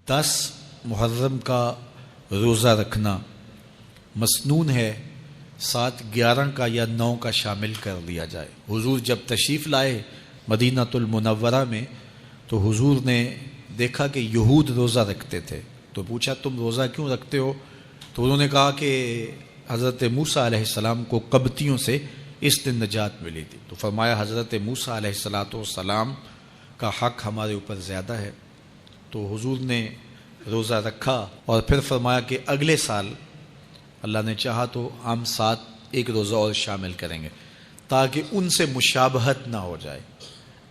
10 محرم کا روزہ رکھنا مسنون ہے، ساتھ 11 کا یا 9 کا شامل کر لیا جائے۔ حضور جب تشریف لائے مدینہ المنورہ میں تو حضور نے دیکھا کہ یہود روزہ رکھتے تھے، تو پوچھا تم روزہ کیوں رکھتے ہو؟ تو انہوں نے کہا کہ حضرت موسیٰ علیہ السلام کو قبطیوں سے اس دن نجات ملی تھی۔ تو فرمایا حضرت موسیٰ علیہ السلام کا حق ہمارے اوپر زیادہ ہے۔ تو حضور نے روزہ رکھا اور پھر فرمایا کہ اگلے سال اللہ نے چاہا تو ہم ساتھ ایک روزہ اور شامل کریں گے، تاکہ ان سے مشابہت نہ ہو جائے۔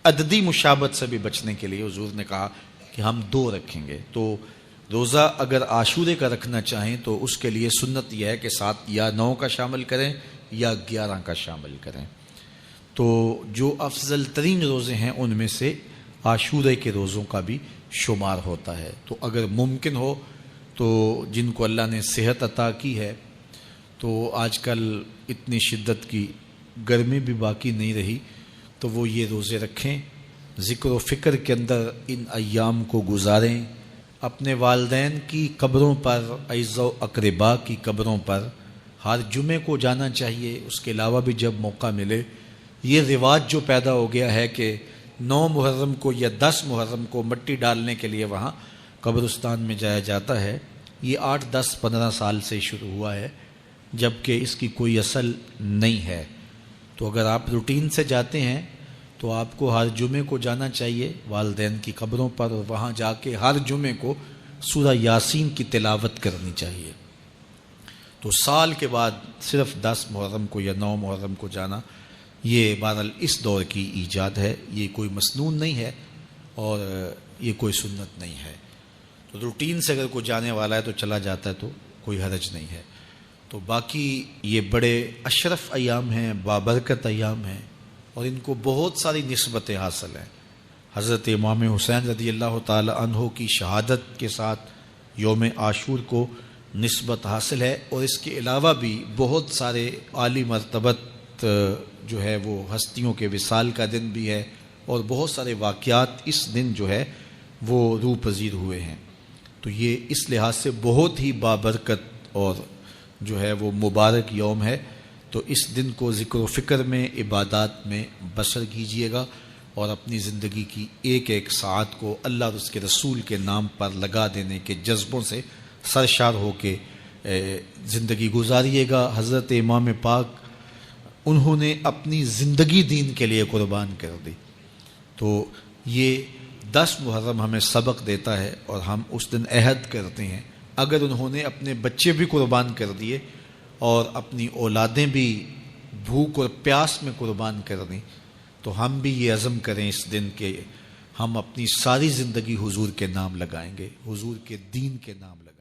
عددی مشابہت سے بھی بچنے کے لیے حضور نے کہا کہ ہم 2 رکھیں گے۔ تو روزہ اگر عاشورے کا رکھنا چاہیں تو اس کے لیے سنت یہ ہے کہ ساتھ یا 9 کا شامل کریں یا 11 کا شامل کریں۔ تو جو افضل ترین روزے ہیں ان میں سے عاشورے کے روزوں کا بھی شمار ہوتا ہے۔ تو اگر ممکن ہو تو جن کو اللہ نے صحت عطا کی ہے، تو آج کل اتنی شدت کی گرمی بھی باقی نہیں رہی، تو وہ یہ روزے رکھیں، ذکر و فکر کے اندر ان ایام کو گزاریں، اپنے والدین کی قبروں پر، اعزاء و اقرباء کی قبروں پر ہر جمعے کو جانا چاہیے۔ اس کے علاوہ بھی جب موقع ملے، یہ رواج جو پیدا ہو گیا ہے کہ 9 محرم کو یا 10 محرم کو مٹی ڈالنے کے لیے وہاں قبرستان میں جایا جاتا ہے، یہ 8 10 15 سال سے شروع ہوا ہے، جبکہ اس کی کوئی اصل نہیں ہے۔ تو اگر آپ روٹین سے جاتے ہیں تو آپ کو ہر جمعے کو جانا چاہیے والدین کی قبروں پر، اور وہاں جا کے ہر جمعے کو سورہ یاسین کی تلاوت کرنی چاہیے۔ تو سال کے بعد صرف 10 محرم کو یا 9 محرم کو جانا، یہ بہرحال اس دور کی ایجاد ہے، یہ کوئی مسنون نہیں ہے اور یہ کوئی سنت نہیں ہے۔ تو روٹین سے اگر کوئی جانے والا ہے تو چلا جاتا ہے تو کوئی حرج نہیں ہے۔ تو باقی یہ بڑے اشرف ایام ہیں، بابرکت ایام ہیں، اور ان کو بہت ساری نسبتیں حاصل ہیں۔ حضرت امام حسین رضی اللہ تعالی عنہ کی شہادت کے ساتھ یوم عاشور کو نسبت حاصل ہے، اور اس کے علاوہ بھی بہت سارے عالی مرتبت جو ہے وہ ہستیوں کے وصال کا دن بھی ہے، اور بہت سارے واقعات اس دن جو ہے وہ روح پذیر ہوئے ہیں۔ تو یہ اس لحاظ سے بہت ہی بابرکت اور جو ہے وہ مبارک یوم ہے۔ تو اس دن کو ذکر و فکر میں، عبادات میں بسر کیجیے گا، اور اپنی زندگی کی ایک ایک ساعت کو اللہ اور اس کے رسول کے نام پر لگا دینے کے جذبوں سے سرشار ہو کے زندگی گزاریے گا۔ حضرت امام پاک انہوں نے اپنی زندگی دین کے لیے قربان کر دی۔ تو یہ 10 محرم ہمیں سبق دیتا ہے، اور ہم اس دن عہد کرتے ہیں اگر انہوں نے اپنے بچے بھی قربان کر دیے اور اپنی اولادیں بھی بھوک اور پیاس میں قربان کر دیں، تو ہم بھی یہ عزم کریں اس دن کہ ہم اپنی ساری زندگی حضور کے نام لگائیں گے، حضور کے دین کے نام لگائیں گے۔